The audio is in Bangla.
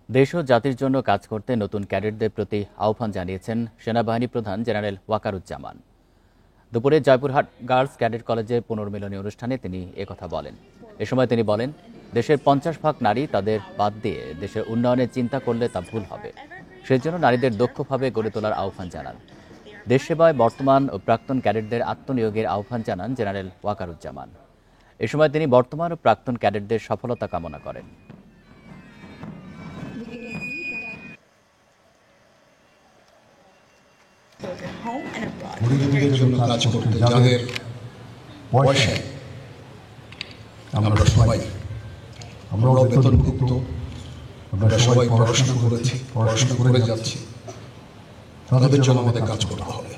দেশ ও জাতির জন্য কাজ করতে নতুন ক্যাডেটদের প্রতি আহ্বান জানিয়েছেন সেনাবাহিনী প্রধান জেনারেল ওয়াকারুজ্জামান। দুপুরে জয়পুরহাট গার্লস ক্যাডেট কলেজের পুনর্মিলনী অনুষ্ঠানে তিনি একথা বলেন। এ সময় তিনি বলেন, দেশের 50% নারী তাদের বাদ দিয়ে দেশের উন্নয়নের চিন্তা করলে তা ভুল হবে। সেজন্য নারীদের দক্ষভাবে গড়ে তোলার আহ্বান জানান। দেশ সেবায় বর্তমান ও প্রাক্তন ক্যাডেটদের আত্মনিয়োগের আহ্বান জানান জেনারেল ওয়াকারুজ্জামান। এ সময় তিনি বর্তমান ও প্রাক্তন ক্যাডেটদের সফলতা কামনা করেন। মুরিদের জন্য কাজ করতে যাদের পয়সা আমরা সবাই আমরাও বেতনভুক্ত, আমরা সবাই পড়াশোনা করেছি, পড়াশোনা করে যাচ্ছি, তাদের জন্য আমাদের কাজ করতে হবে।